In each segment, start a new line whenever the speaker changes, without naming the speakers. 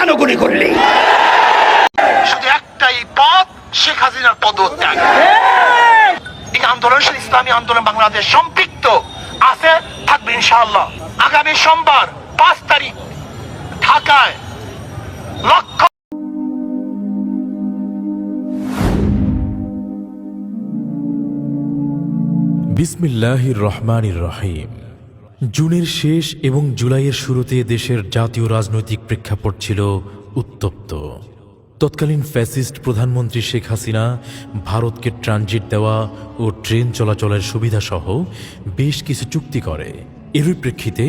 কেন গুলি করলি? শুধু একটাই পথ, শেখ হাসিনার পদত্যাগ। এই আন্দোলন ইসলামী আন্দোলন বাংলাদেশ সম্পৃক্ত আছে, থাকবে ইনশাআল্লাহ। আগামী সোমবার 5 তারিখ ঢাকায় লক্ষ
বিসমিল্লাহির রহমানির রহিম। জুনের শেষ এবং জুলাইয়ের শুরুতে দেশের জাতীয় রাজনৈতিক প্রেক্ষাপট ছিল উত্তপ্ত। তৎকালীন ফ্যাসিস্ট প্রধানমন্ত্রী শেখ হাসিনা ভারতকে ট্রানজিট দেওয়া ও ট্রেন চলাচলের সুবিধাসহ বেশ কিছু চুক্তি করে। এরই প্রেক্ষিতে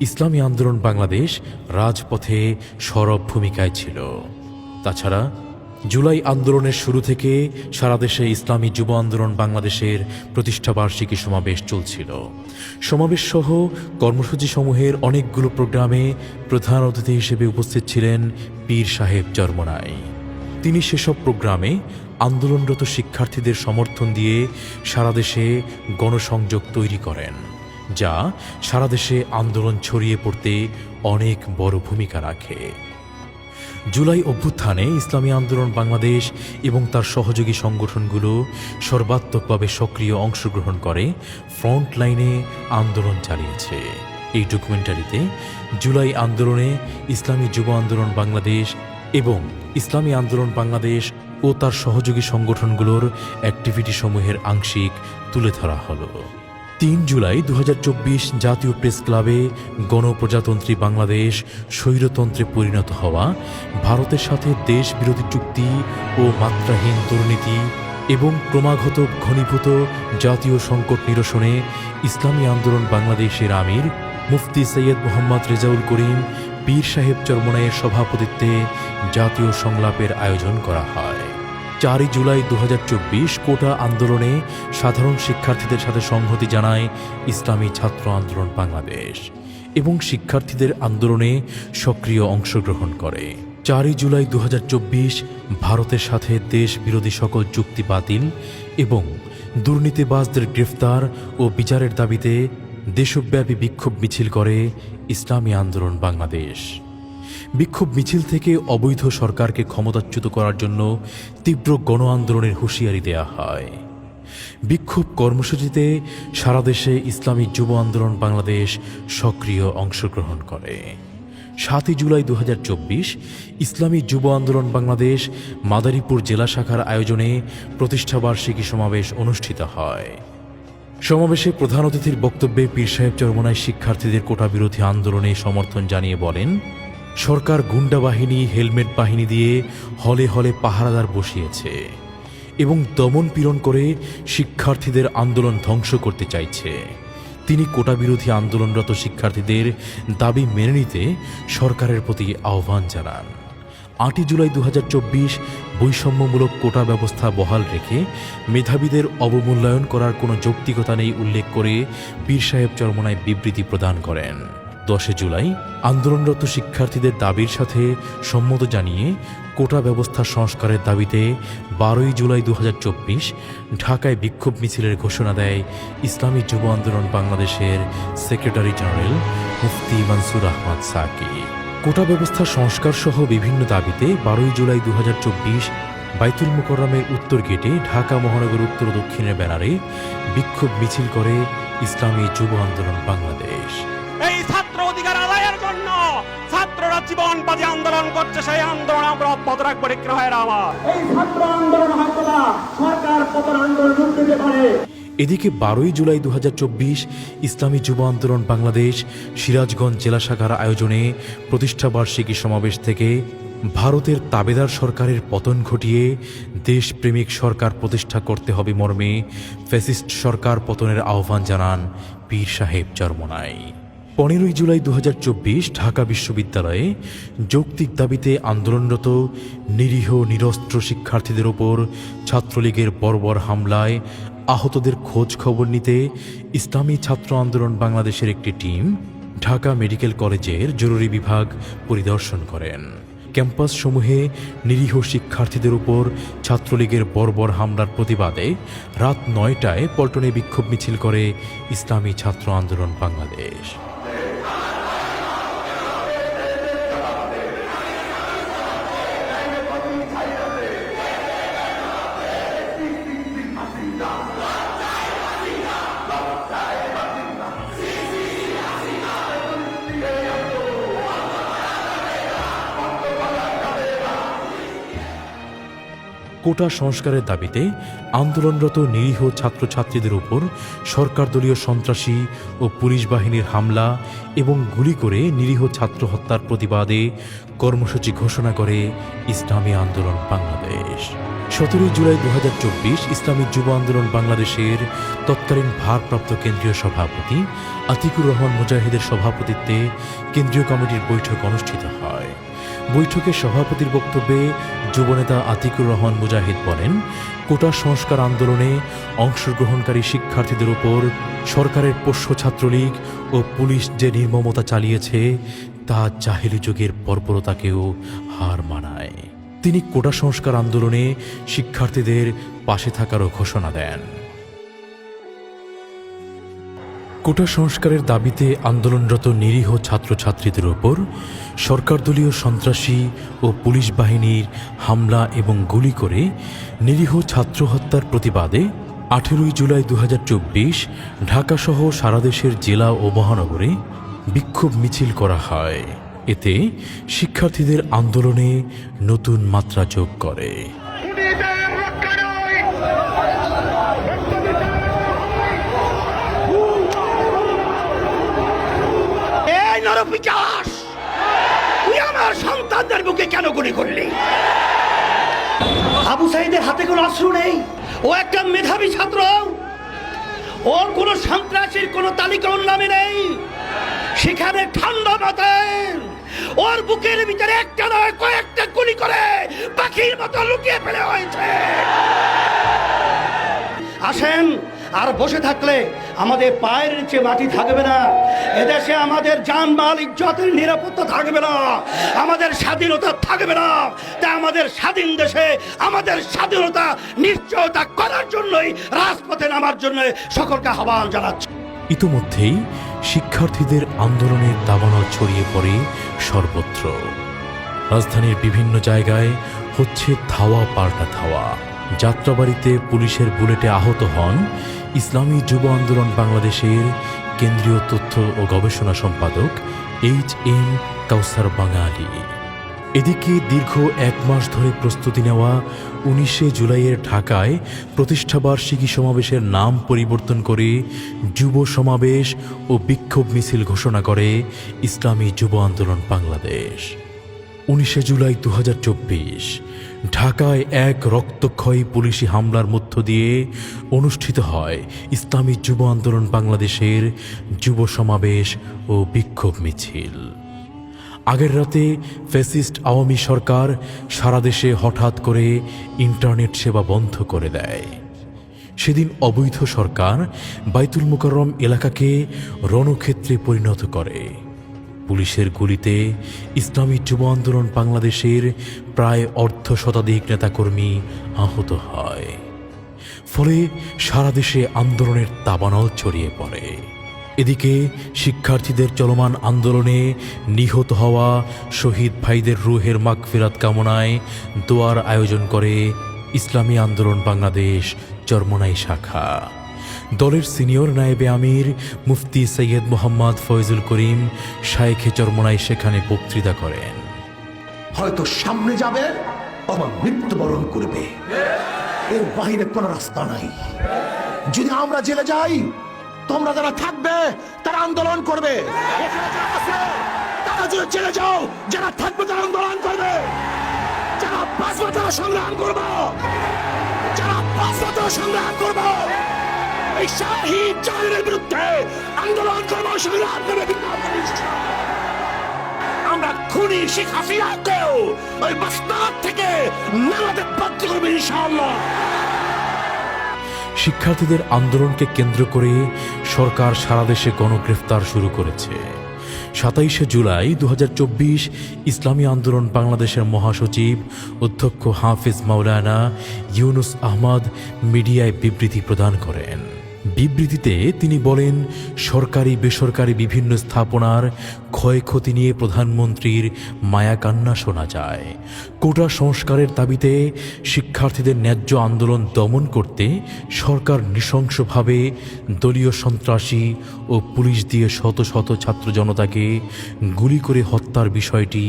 ইসলামী আন্দোলন বাংলাদেশ রাজপথে সরব ভূমিকায় ছিল। তাছাড়া জুলাই আন্দোলনের শুরু থেকে সারা দেশে ইসলামী যুব আন্দোলন বাংলাদেশের প্রতিষ্ঠাবার্ষিকী সমাবেশ চলছিল। সমাবেশ সহ কর্মসূচিসমূহের অনেকগুলো প্রোগ্রামে প্রধান অতিথি হিসেবে উপস্থিত ছিলেন পীর সাহেব চরমোনাই। তিনি সেসব প্রোগ্রামে আন্দোলনরত শিক্ষার্থীদের সমর্থন দিয়ে সারা দেশে গণসংযোগ তৈরি করেন, যা সারা দেশে আন্দোলন ছড়িয়ে পড়তে অনেক বড় ভূমিকা রাখে। জুলাই অভ্যুত্থানে ইসলামী আন্দোলন বাংলাদেশ এবং তার সহযোগী সংগঠনগুলো সর্বাত্মকভাবে সক্রিয় অংশগ্রহণ করে ফ্রন্ট লাইনে আন্দোলন চালিয়েছে। এই ডকুমেন্টারিতে জুলাই আন্দোলনে ইসলামী যুব আন্দোলন বাংলাদেশ এবং ইসলামী আন্দোলন বাংলাদেশ ও তার সহযোগী সংগঠনগুলোর অ্যাক্টিভিটিসমূহের আংশিক তুলে ধরা হলো। 3 জুলাই 2024 জাতীয় প্রেস ক্লাবে গণপ্রজাতন্ত্রী বাংলাদেশ স্বৈরতন্ত্রে পরিণত হওয়া, ভারতের সাথে দেশ বিরোধী চুক্তি ও মাত্রাহীন দুর্নীতি এবং ক্রমাগত ঘনীভূত জাতীয় সংকট নিরসনে ইসলামী আন্দোলন বাংলাদেশের আমির মুফতি সৈয়দ মোহাম্মদ রেজাউল করিম পীর সাহেব চরমোনাইয়ের সভাপতিত্বে জাতীয় সংলাপের আয়োজন করা হয়। 4 জুলাই 2024 কোটা আন্দোলনে সাধারণ শিক্ষার্থীদের সাথে সংহতি জানায় ইসলামী ছাত্র আন্দোলন বাংলাদেশ এবং শিক্ষার্থীদের আন্দোলনে সক্রিয় অংশগ্রহণ করে। 4 জুলাই 2024 ভারতের সাথে দেশ বিরোধী সকল চুক্তি বাতিল এবং দুর্নীতিবাজদের গ্রেফতার ও বিচারের দাবিতে দেশব্যাপী বিক্ষোভ মিছিল করে ইসলামী আন্দোলন বাংলাদেশ। বিক্ষোভ মিছিল থেকে অবৈধ সরকারকে ক্ষমতাচ্যুত করার জন্য তীব্র গণ আন্দোলনের হুঁশিয়ারি দেয়া হয়। বিক্ষোভ কর্মসূচিতে সারা দেশে ইসলামী যুব আন্দোলন বাংলাদেশ সক্রিয় অংশগ্রহণ করে। 7 জুলাই 2024 ইসলামী যুব আন্দোলন বাংলাদেশ মাদারীপুর জেলা শাখার আয়োজনে প্রতিষ্ঠাবার্ষিকী সমাবেশ অনুষ্ঠিত হয়। সমাবেশে প্রধান অতিথির বক্তব্যে পীর সাহেব চরমোনাই শিক্ষার্থীদের কোটা বিরোধী আন্দোলনে সমর্থন জানিয়ে বলেন, সরকার গুন্ডা বাহিনী, হেলমেট বাহিনী দিয়ে হলে হলে পাহারাদার বসিয়েছে এবং দমন পীড়ন করে শিক্ষার্থীদের আন্দোলন ধ্বংস করতে চাইছে। তিনি কোটা বিরোধী আন্দোলনরত শিক্ষার্থীদের দাবি মেনে নিতে সরকারের প্রতি আহ্বান জানান। 8 জুলাই 2024 বৈষম্যমূলক কোটা ব্যবস্থা বহাল রেখে মেধাবীদের অবমূল্যায়ন করার কোনো যৌক্তিকতা নেই উল্লেখ করে পীর সাহেব চরমোনাই বিবৃতি প্রদান করেন। 10 জুলাই আন্দোলনরত শিক্ষার্থীদের দাবির সাথে সম্মত জানিয়ে কোটা ব্যবস্থা সংস্কারের দাবিতে 12 জুলাই 2024 ঢাকায় বিক্ষোভ মিছিলের ঘোষণা দেয় ইসলামী যুব আন্দোলন বাংলাদেশের সেক্রেটারি জেনারেল মুফতি মনসুর আহমদ সাকি। কোটা ব্যবস্থা সংস্কার সহ বিভিন্ন দাবিতে 12 জুলাই 2024 বাইতুল মুকাররমের উত্তর গেটে ঢাকা মহানগর উত্তর ও দক্ষিণের ব্যানারে বিক্ষোভ মিছিল করে ইসলামী যুব আন্দোলন বাংলাদেশ।
এই ছাত্র অধিকার আদায়ের জন্য ছাত্ররা জীবন বাজি আন্দোলন করছে, সেই আন্দোলন আমরা অব্যাহত রাখবো। এই ছাত্র আন্দোলন হয়তো না সরকার পতন আন্দোলন রূপ দিতে পারে।
এদিকে 12 জুলাই 2024 ইসলামী যুব আন্দোলন বাংলাদেশ সিরাজগঞ্জ জেলা শাখার আয়োজনে প্রতিষ্ঠাবার্ষিকী সমাবেশ থেকে ভারতের তাবেদার সরকারের পতন ঘটিয়ে দেশপ্রেমিক সরকার প্রতিষ্ঠা করতে হবে মর্মে ফ্যাসিস্ট সরকার পতনের আহ্বান জানান পীর সাহেব চরমোনাই। 15 জুলাই 2024 ঢাকা বিশ্ববিদ্যালয়ে যৌক্তিক দাবিতে আন্দোলনরত নিরীহ নিরস্ত্র শিক্ষার্থীদের ওপর ছাত্রলীগের বর্বর হামলায় আহতদের খোঁজ খবর নিতে ইসলামী ছাত্র আন্দোলন বাংলাদেশের একটি টিম ঢাকা মেডিকেল কলেজের জরুরি বিভাগ পরিদর্শন করেন। ক্যাম্পাসসমূহে নিরীহ শিক্ষার্থীদের উপর ছাত্রলীগের বর্বর হামলার প্রতিবাদে রাত 9টায় পল্টনে বিক্ষোভ মিছিল করে ইসলামী ছাত্র আন্দোলন বাংলাদেশ। কোটা সংস্কারের দাবিতে আন্দোলনরত নিরীহ ছাত্রছাত্রীদের উপর সরকারদলীয় সন্ত্রাসী ও পুলিশ বাহিনীর হামলা এবং গুলি করে নিরীহ ছাত্র হত্যার প্রতিবাদে কর্মসূচি ঘোষণা করে ইসলামী আন্দোলন বাংলাদেশ। 17 জুলাই 2024 ইসলামী যুব আন্দোলন বাংলাদেশের তৎকালীন ভারপ্রাপ্ত কেন্দ্রীয় সভাপতি আতিকুর রহমান মুজাহিদের সভাপতিত্বে কেন্দ্রীয় কমিটির বৈঠক অনুষ্ঠিত হয়। বৈঠকে সভাপতির বক্তব্যে যুবনেতা আতিকুর রহমান মুজাহিদ বলেন, কোটা সংস্কার আন্দোলনে অংশগ্রহণকারী শিক্ষার্থীদের উপর সরকারের পোষ্য ছাত্রলীগ ও পুলিশ যে নির্মমতা চালিয়েছে তা জাহেলি যুগের বর্বরতাকেও হার মানায়। তিনি কোটা সংস্কার আন্দোলনে শিক্ষার্থীদের পাশে থাকারও ঘোষণা দেন। কোটা সংস্কারের দাবিতে আন্দোলনরত নিরীহ ছাত্রছাত্রীদের ওপর সরকারদলীয় সন্ত্রাসী ও পুলিশ বাহিনীর হামলা এবং গুলি করে নিরীহ ছাত্র হত্যার প্রতিবাদে 18 জুলাই 2024 ঢাকাসহ সারা দেশের জেলা ও মহানগরে বিক্ষোভ মিছিল করা হয়। এতে শিক্ষার্থীদের আন্দোলনে নতুন মাত্রা যোগ করে।
নরপিচাস, তুই আমার সন্তানদের বুকে কেন গুলি করলি? আবু সাইদের হাতে কোনো অস্ত্র নেই, ও একটা মেধাবী ছাত্র, ওর কোনো সন্ত্রাসীর কোনো তালিকা ওর নামে নেই। সেখানে ঠান্ডা মাথায় ওর বুকের ভিতরে একটা নয় কয়েকটা গুলি করে পাখির মতো লুকিয়ে ফেলে হয়েছে। আসেন, আর বসে থাকলে আমাদের পায়ের নিচে মাটি থাকবে না, এদেশে আমাদের জানমাল ইজ্জতের নিরাপত্তা থাকবে না, আমাদের স্বাধীনতা থাকবে না। তাই আমাদের স্বাধীন দেশে আমাদের স্বাধীনতা নিশ্চয়তা করার জন্যই রাজপথে নামার জন্য সকলকে আহ্বান জানাচ্ছি।
ইতোমধ্যেই শিক্ষার্থীদের আন্দোলনের দাবানল ছড়িয়ে পড়ে সর্বত্র। রাজধানীর বিভিন্ন জায়গায় হচ্ছে ধাওয়া পাল্টা ধাওয়া। যাত্রাবাড়িতে পুলিশের বুলেটে আহত হন ইসলামী যুব আন্দোলন বাংলাদেশের কেন্দ্রীয় তথ্য ও গবেষণা সম্পাদক HM কাউসার বাঙালি। এদিকে দীর্ঘ 1 মাস ধরে প্রস্তুতি নেওয়া 19 জুলাইয়ের ঢাকায় প্রতিষ্ঠাবার্ষিকী সমাবেশের নাম পরিবর্তন করে যুব সমাবেশ ও বিক্ষোভ মিছিল ঘোষণা করে ইসলামী যুব আন্দোলন বাংলাদেশ। 19 জুলাই 2024 ঢাকায় এক রক্তক্ষয়ী পুলিশি হামলার মধ্য দিয়ে অনুষ্ঠিত হয় ইসলামী যুব আন্দোলন বাংলাদেশের যুব সমাবেশ ও বিক্ষোভ মিছিল। আগের রাতে ফ্যাসিস্ট আওয়ামী সরকার সারা দেশে হঠাৎ করে ইন্টারনেট সেবা বন্ধ করে দেয়। সেদিন অবৈধ সরকার বাইতুল মুকাররম এলাকাকে রণক্ষেত্রে পরিণত করে। পুলিশের গুলিতে ইসলামী যুব আন্দোলন বাংলাদেশের প্রায় অর্ধশতাধিক নেতাকর্মী আহত হয়। ফলে সারা দেশে আন্দোলনের দাবানল ছড়িয়ে পড়ে। এদিকে শিক্ষার্থীদের চলমান আন্দোলনে নিহত হওয়া শহীদ ভাইদের রুহের মাগফিরাত কামনায় দোয়ার আয়োজন করে ইসলামী আন্দোলন বাংলাদেশ চরমোনাই শাখা। দলের সিনিয়র নায়েবে আমির মুফতি সৈয়দ মোহাম্মদ ফয়জুল করিম শায়েখে চরমোনাই সেখানে বক্তৃতা করেন।
হয়তো সামনে যাবে আবার মৃত্যুবরণ করবে, এর বাইরে কোনো রাস্তা নাই। যদি আমরা জেলে যাই, তোমরা যারা থাকবে তারা আন্দোলন করবে। তারা যদি জেলে যাও, যারা থাকবে তারা আন্দোলন করবে। যারা বাঁচবে তারা সংগ্রাম করবো, যারা বাঁচবে তারা সংগ্রাম করবো। এই শাহীদ জালের বিরুদ্ধে আন্দোলন করবো, সংগ্রাম করবে। আমরা খুনি শেখ হাসিনাকেও ওই বাস্তাব থেকে নামাতে বাধ্য করবো ইনশাআল্লাহ।
শিক্ষার্থীদের আন্দোলনকে কেন্দ্র করে সরকার সারা দেশে গণগ্রেফতার শুরু করেছে। 27 জুলাই 2024 ইসলামী আন্দোলন বাংলাদেশের মহাসচিব অধ্যক্ষ হাফিজ মাওলানা ইউনুস আহমদ মিডিয়ায় বিবৃতি প্রদান করেন। বিবৃতিতে তিনি বলেন, সরকারি বেসরকারি বিভিন্ন স্থাপনার ক্ষয়ক্ষতি নিয়ে প্রধানমন্ত্রীর মায়াকান্না শোনা যায়। কোটা সংস্কারের দাবিতে শিক্ষার্থীদের ন্যায্য আন্দোলন দমন করতে সরকার নৃশংসভাবে দলীয় সন্ত্রাসী ও পুলিশ দিয়ে শত শত ছাত্র জনতাকে গুলি করে হত্যার বিষয়টি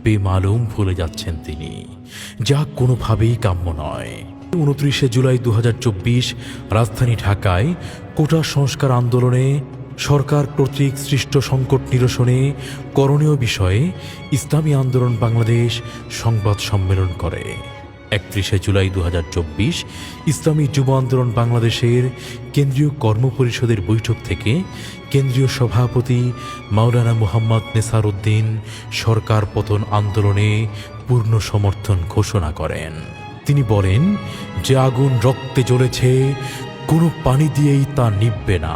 বেমালুম ভুলে যাচ্ছেন তিনি, যা কোনোভাবেই কাম্য নয়। 29 জুলাই 2024 রাজধানী ঢাকায় কোটা সংস্কার আন্দোলনে সরকার কর্তৃক সৃষ্ট সংকট নিরসনে করণীয় বিষয়ে ইসলামী আন্দোলন বাংলাদেশ সংবাদ সম্মেলন করে। 31 জুলাই 2024 ইসলামী যুব আন্দোলন বাংলাদেশের কেন্দ্রীয় কর্মপরিষদের বৈঠক থেকে কেন্দ্রীয় সভাপতি মাওলানা মুহাম্মদ নেসার উদ্দিন সরকার পতন আন্দোলনে পূর্ণ সমর্থন ঘোষণা করেন। তিনি বলেন, যে আগুন রক্তে জ্বলেছে কোনো পানি দিয়েই তা নিভবে না।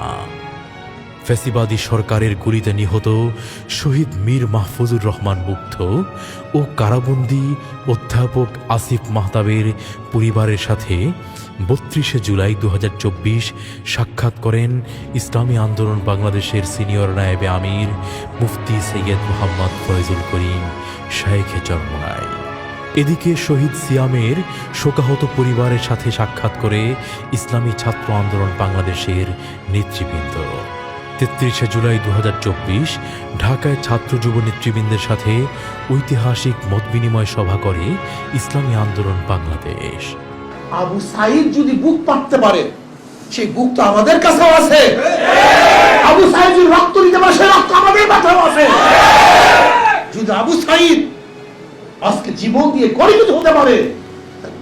ফ্যাসিবাদী সরকারের গুলিতে নিহত শহীদ মীর মাহফুজুর রহমান মুগ্ধ ও কারাবন্দী অধ্যাপক আসিফ মাহতাবের পরিবারের সাথে 32 জুলাই 2024 সাক্ষাৎ করেন ইসলামী আন্দোলন বাংলাদেশের সিনিয়র নায়েবে আমির মুফতি সৈয়দ মোহাম্মদ ফয়জুল করিম শায়েখে চরমোনাই। এদিকে শহীদ সিয়ামের শোকাহত পরিবারের সাথে সাক্ষাৎ করে ইসলামী ছাত্র আন্দোলন বাংলাদেশের নেতৃবৃন্দ। 33 জুলাই 2024 ঢাকায় ছাত্র যুব নেতৃবৃন্দের সাথে ঐতিহাসিক মতবিনিময় সভা করে ইসলামী আন্দোলন বাংলাদেশ।
আবু সাইদ যদি বুক পাততে পারে, সেই বুক তো আমাদের কাছেও আছে। আবু সাইদ যদি রক্ত দিতে পারে, সেই রক্ত আমাদের কাছেও আছে। যদি আবু সাইদ আজকে জীবন দিয়ে গরিব হতে পারে,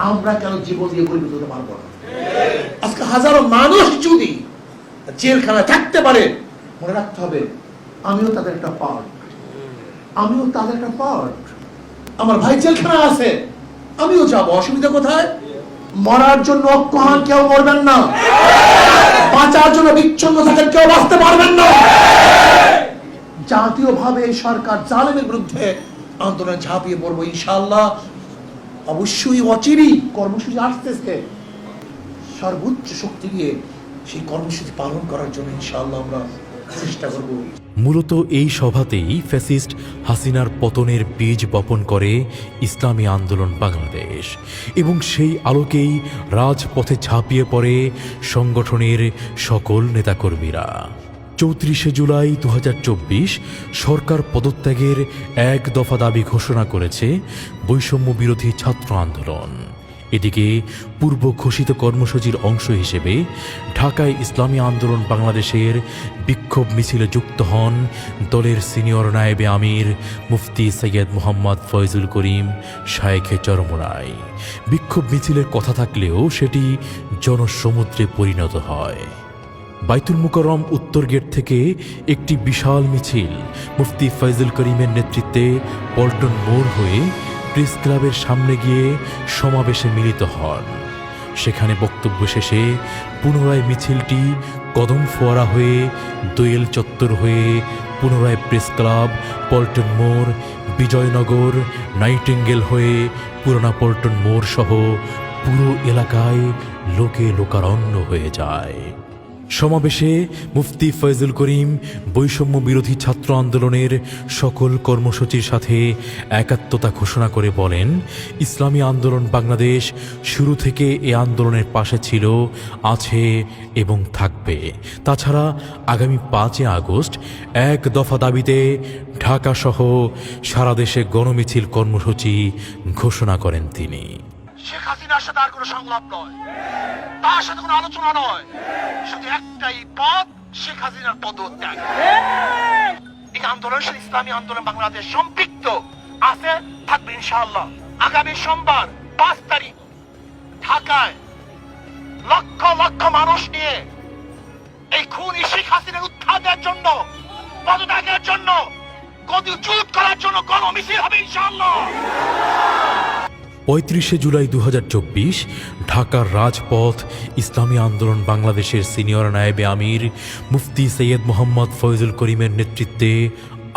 আমরা কেন জীবন দিয়ে গরিব হতে পারবো না? আজকে হাজারো মানুষ যদি জেলখানায় থাকতে পারে, মনে রাখতে হবে আমিও তাদের একটা পার্ট, আমিও তাদের একটা পার্ট। আমার ভাই জেলখানায় আছে, আমিও যাবো, অসুবিধা কোথায়? মরার জন্য অক্ষম কেউ মরবেন না, বাঁচার জন্য বিচ্ছন্ন থাকেন কেউ বাঁচতে পারবেন না। জাতীয়ভাবে এই সরকার জালেমের বিরুদ্ধে আন্দোলনে ঝাঁপিয়ে পড়বো ইনশাআল্লাহ। অবশ্যই অচিরেই কর্মসূচি আসতেছে, সর্বোচ্চ শক্তি দিয়ে সেই কর্মসূচি পালন করার জন্য ইনশাআল্লাহ আমরা চেষ্টা করব।
মূলত এই সভাতেই ফ্যাসিস্ট হাসিনার পতনের বীজ বপন করে ইসলামী আন্দোলন বাংলাদেশ এবং সেই আলোকেই রাজপথে ঝাঁপিয়ে পড়ে সংগঠনের সকল নেতাকর্মীরা। 34 জুলাই 2024 সরকার পদত্যাগের এক দফা দাবি ঘোষণা করেছে বৈষম্য বিরোধী ছাত্র আন্দোলন। এদিকে পূর্ব ঘোষিত কর্মসূচির অংশ হিসেবে ঢাকায় ইসলামী আন্দোলন বাংলাদেশের বিক্ষোভ মিছিলে যুক্ত হন দলের সিনিয়র নায়েবে আমির মুফতি সৈয়দ মোহাম্মদ ফয়জুল করিম শায়েখে চরমোনাই। বিক্ষোভ মিছিলের কথা থাকলেও সেটি জনসমুদ্রে পরিণত হয়। বাইতুল মুকাররম উত্তর গেট থেকে একটি বিশাল মিছিল মুফতি ফয়জুল করিমের নেতৃত্বে পল্টন মোড় হয়ে প্রেস ক্লাবের সামনে গিয়ে সমাবেশে মিলিত হন। সেখানে বক্তব্য শেষে পুনরায় মিছিলটি কদম ফোয়ারা হয়ে দোয়েল চত্বর হয়ে পুনরায় প্রেস ক্লাব, পল্টন মোড়, বিজয়নগর, নাইটিঙ্গেল হয়ে পুরোনা পল্টন মোড় সহ পুরো এলাকায় লোকে লোকারণ্য হয়ে যায়। সমাবেশে মুফতি ফয়জুল করিম বৈষম্য বিরোধী ছাত্র আন্দোলনের সকল কর্মসূচির সাথে একাত্মতা ঘোষণা করে বলেন, ইসলামী আন্দোলন বাংলাদেশ শুরু থেকে এ আন্দোলনের পাশে ছিল, আছে এবং থাকবে। তাছাড়া আগামী 5 আগস্ট এক দফা দাবিতে ঢাকা সহ সারা দেশে গণমিছিল কর্মসূচি ঘোষণা করেন তিনি।
শেখ হাসিনার সাথে আর কোনো সংলাপ নয়, তার সাথে কোনো আলোচনা নয়, শুধু একটাই পথ, শেখ হাসিনার পদত্যাগ। এই আন্দোলনের সাথে ইসলামী আন্দোলন বাংলাদেশ সম্পৃক্ত আছে, থাকবে ইনশাআল্লাহ। আগামী সোমবার 5 তারিখ ঢাকায় লক্ষ লক্ষ মানুষ নিয়ে এই খুনি শেখ হাসিনার উৎখাতের জন্য, পদত্যাগের জন্য, গদিচ্যুত করার জন্য গণমিছিল হবে ইনশাআল্লাহ।
35 জুলাই 2024 ঢাকার রাজপথ ইসলামী আন্দোলন বাংলাদেশের সিনিয়র নায়েবে আমির মুফতি সৈয়দ মোহাম্মদ ফয়জুল করিমের নেতৃত্বে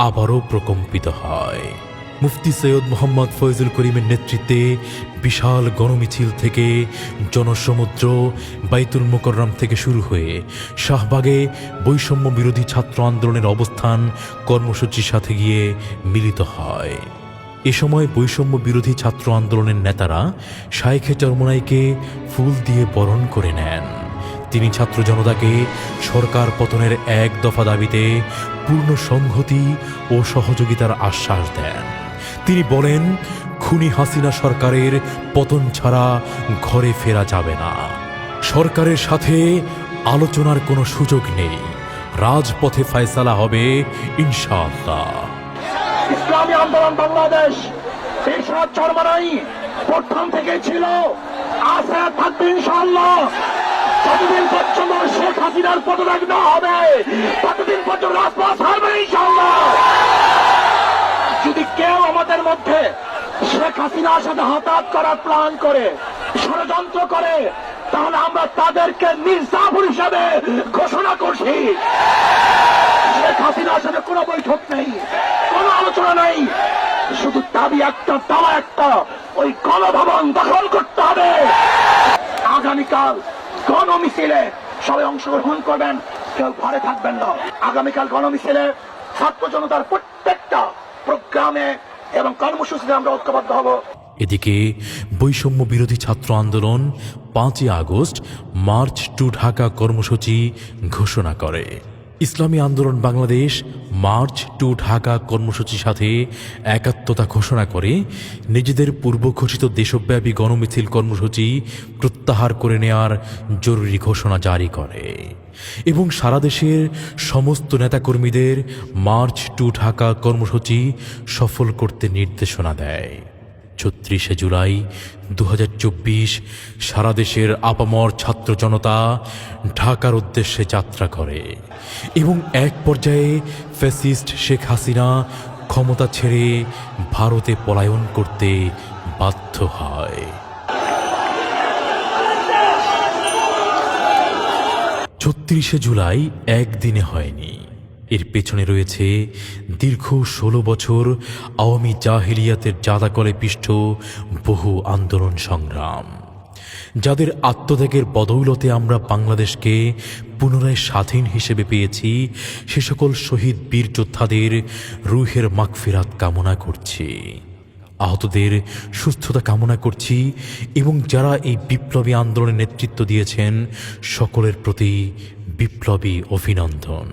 আবারও প্রকম্পিত হয়। মুফতি সৈয়দ মোহাম্মদ ফয়জুল করিমের নেতৃত্বে বিশাল গণমিছিল থেকে জনসমুদ্র বাইতুল মুকাররম থেকে শুরু হয়ে শাহবাগে বৈষম্য বিরোধী ছাত্র আন্দোলনের অবস্থান কর্মসূচির সাথে গিয়ে মিলিত হয়। এ সময় বৈষম্য বিরোধী ছাত্র আন্দোলনের নেতারা শায়েখে চরমোনাইকে ফুল দিয়ে বরণ করে নেন। তিনি ছাত্র জনতাকে সরকার পতনের এক দফা দাবিতে পূর্ণ সংহতি ও সহযোগিতার আশ্বাস দেন। তিনি বলেন, খুনি হাসিনা সরকারের পতন ছাড়া ঘরে ফেরা যাবে না। সরকারের সাথে আলোচনার কোনো সুযোগ নেই, রাজপথে ফয়সালা হবে ইনশাআল্লাহ।
ইসলামী আন্দোলন বাংলাদেশ এরশাদ চরমানাই প্রথম থেকে ছিল, আছে, থাকবে ইনশাআল্লাহ। যতদিন পর্যন্ত শেখ হাসিনার পদত্যাগ না হবে ততদিন পর্যন্ত রাজপথ ছাড়বে ইনশাআল্লাহ। যদি কেউ আমাদের মধ্যে শেখ হাসিনার সাথে হতাহত করার প্ল্যান করে, ষড়যন্ত্র করে, তাহলে আমরা তাদেরকে মির্জাফর হিসাবে ঘোষণা করছি। শেখ হাসিনার সাথে কোনো বৈঠক নেই, কোনো আলোচনা নেই, শুধু দাবি একটা, দাওয়া একটা, ওই গণভবন দখল করতে হবে। আগামীকাল গণমিছিলে সবাই অংশগ্রহণ করবেন, কেউ ঘরে থাকবেন না। আগামীকাল গণমিছিলে ছাত্র জনতার প্রত্যেকটা প্রোগ্রামে এবং কর্মসূচিতে আমরা ঐক্যবদ্ধ হব।
এদিকে বৈষম্য বিরোধী ছাত্র আন্দোলন 5ই আগস্ট মার্চ টু ঢাকা কর্মসূচি ঘোষণা করে। ইসলামী আন্দোলন বাংলাদেশ মার্চ টু ঢাকা কর্মসূচির সাথে একাত্মতা ঘোষণা করে নিজেদের পূর্ব ঘোষিত দেশব্যাপী গণমিছিল কর্মসূচি প্রত্যাহার করে নেওয়ার জরুরি ঘোষণা জারি করে এবং সারা দেশের সমস্ত নেতাকর্মীদের মার্চ টু ঢাকা কর্মসূচি সফল করতে নির্দেশনা দেয়। ৩৬শে জুলাই ২০২৪ সারা দেশের আপামর ছাত্র জনতা ঢাকার উদ্দেশ্যে যাত্রা করে এবং এক পর্যায়ে ফ্যাসিস্ট শেখ হাসিনা ক্ষমতা ছেড়ে ভারতে পলায়ন করতে বাধ্য হয়। ৩৬শে জুলাই একদিনে হয়নি, এর পেছনে রয়েছে দীর্ঘ ১৬ বছর আওয়ামী জাহিলিয়াতের জাদাকলে পিষ্ট বহু আন্দোলন সংগ্রাম, যাদের আত্মত্যাগের বদৌলতে আমরা বাংলাদেশকে পুনরায় স্বাধীন হিসেবে পেয়েছি। সে সকল শহীদ বীর যোদ্ধাদের রুহের মাগফিরাত কামনা করছি, আহতদের সুস্থতা কামনা করছি এবং যারা এই বিপ্লবী আন্দোলনে নেতৃত্ব দিয়েছেন সকলের প্রতি বিপ্লবী অভিনন্দন।